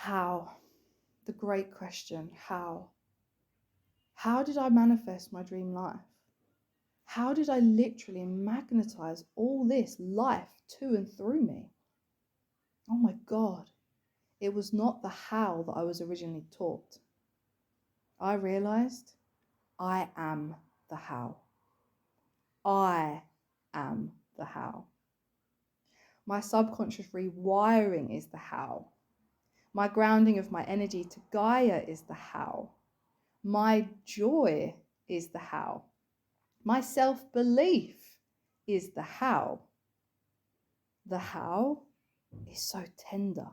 How? The great question, how? How did I manifest my dream life? How did I literally magnetize all this life to and through me? Oh my God, it was not the how that I was originally taught. I realized I am the how. I am the how. My subconscious rewiring is the how. My grounding of my energy to Gaia is the how. My joy is the how. My self-belief is the how. The how is so tender.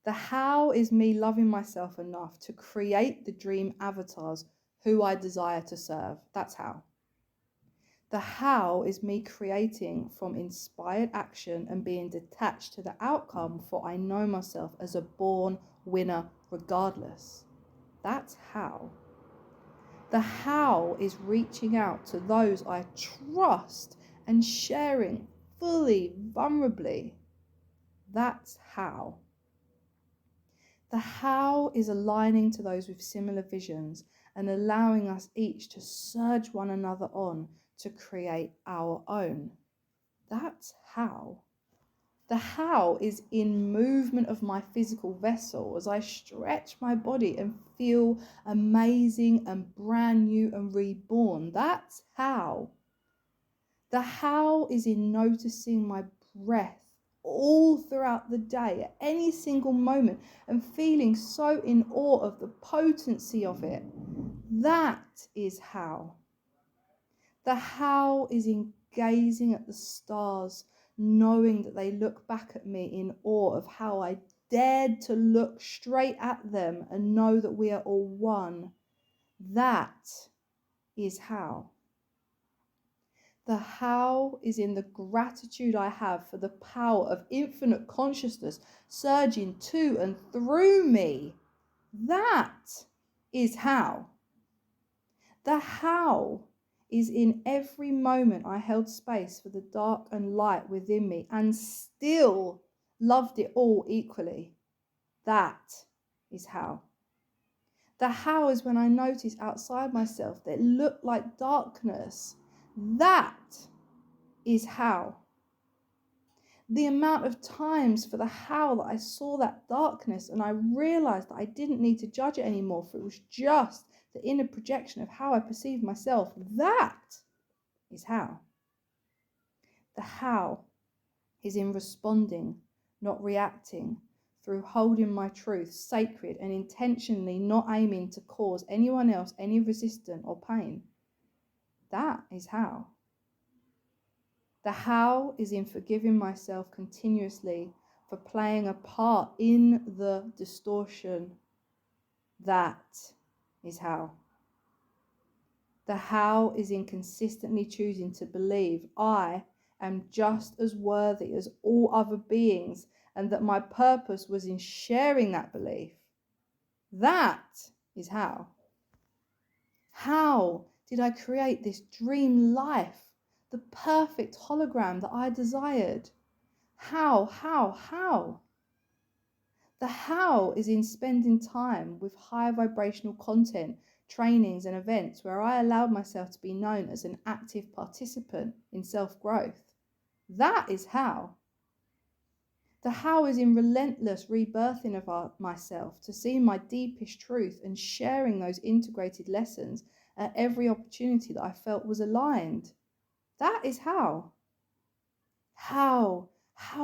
The how is me loving myself enough to create the dream avatars who I desire to serve. That's how. The how is me creating from inspired action and being detached to the outcome, for I know myself as a born winner regardless. That's how. The how is reaching out to those I trust and sharing fully, vulnerably. That's how. The how is aligning to those with similar visions and allowing us each to surge one another on to create our own. That's how. The how is in movement of my physical vessel as I stretch my body and feel amazing and brand new and reborn. That's how. The how is in noticing my breath all throughout the day at any single moment and feeling so in awe of the potency of it. That is how. The how is in gazing at the stars, knowing that they look back at me in awe of how I dared to look straight at them and know that we are all one. That is how. The how is in the gratitude I have for the power of infinite consciousness surging to and through me. That is how. The how is in every moment I held space for the dark and light within me and still loved it all equally. That is how. The how is when I notice outside myself that it looked like darkness. That is how. The amount of times for the how that I saw that darkness and I realized that I didn't need to judge it anymore, for it was just the inner projection of how I perceive myself. That is how. The how is in responding, not reacting, through holding my truth sacred and intentionally not aiming to cause anyone else any resistance or pain. That is how. The how is in forgiving myself continuously for playing a part in the distortion. That is how. The how is in consistently choosing to believe I am just as worthy as all other beings and that my purpose was in sharing that belief. That is how. How did I create this dream life, the perfect hologram that I desired? How? The how is in spending time with high vibrational content, trainings and events where I allowed myself to be known as an active participant in self-growth. That is how. The how is in relentless rebirthing of myself to see my deepest truth and sharing those integrated lessons at every opportunity that I felt was aligned. That is how. How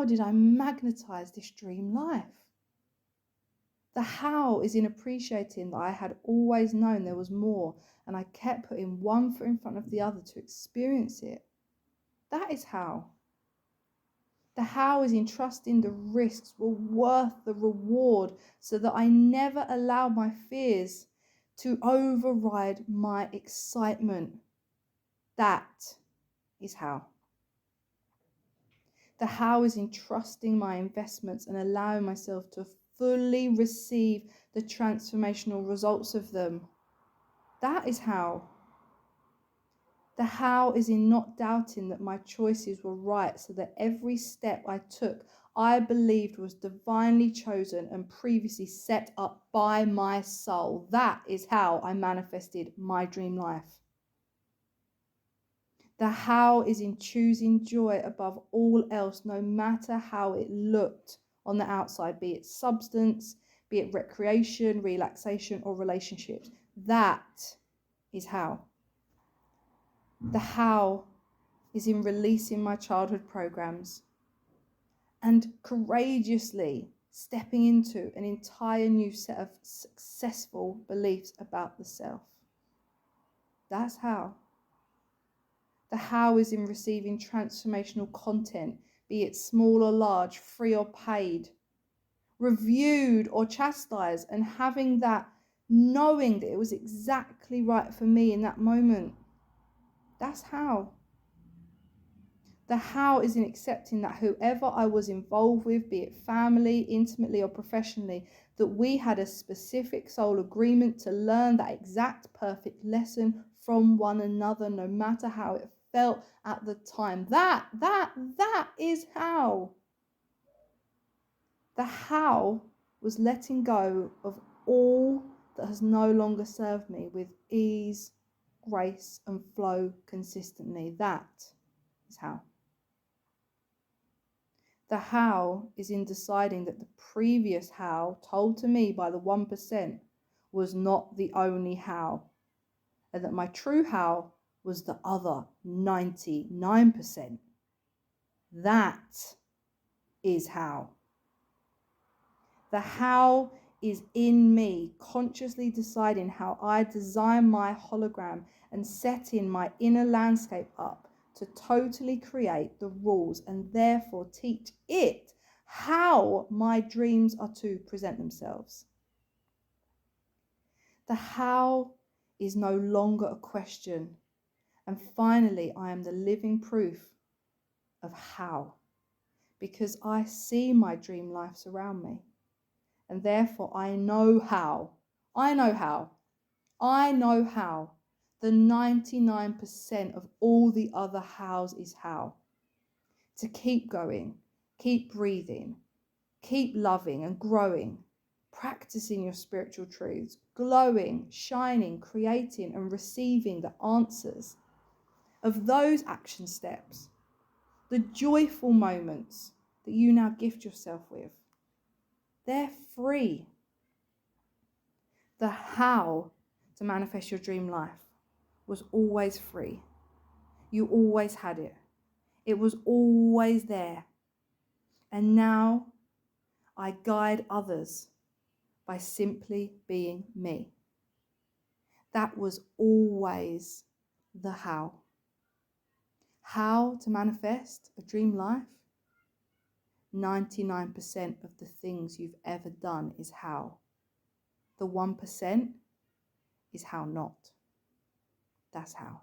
did I magnetize this dream life? The how is in appreciating that I had always known there was more and I kept putting one foot in front of the other to experience it. That is how. The how is in trusting the risks were worth the reward so that I never allow my fears to override my excitement. That is how. The how is in trusting my investments and allowing myself to fully receive the transformational results of them. That is how. The how is in not doubting that my choices were right so that every step I took, I believed was divinely chosen and previously set up by my soul. That is how I manifested my dream life. The how is in choosing joy above all else, no matter how it looked on the outside, be it substance, be it recreation, relaxation, or relationships. That is how. The how is in releasing my childhood programs and courageously stepping into an entire new set of successful beliefs about the self. That's how. The how is in receiving transformational content, be it small or large, free or paid, reviewed or chastised, and having that knowing that it was exactly right for me in that moment. That's how. The how is in accepting that whoever I was involved with, be it family, intimately or professionally, that we had a specific soul agreement to learn that exact perfect lesson from one another, no matter how it felt at the time. That is how. The how was letting go of all that has no longer served me with ease, grace, and flow consistently. That is how. The how is in deciding that the previous how told to me by the 1% was not the only how, and that my true how was the other 99%. That is how. The how is in me consciously deciding how I design my hologram and setting my inner landscape up to totally create the rules and therefore teach it how my dreams are to present themselves. The how is no longer a question. And finally, I am the living proof of how, because I see my dream lives around me. And therefore I know how. The 99% of all the other hows is how. To keep going, keep breathing, keep loving and growing, practicing your spiritual truths, glowing, shining, creating and receiving the answers of those action steps, the joyful moments that you now gift yourself with. They're free. The how to manifest your dream life was always free. You always had it. It was always there. And now I guide others by simply being me. That was always the how. How to manifest a dream life? 99% of the things you've ever done is how. The 1% is how not. That's how.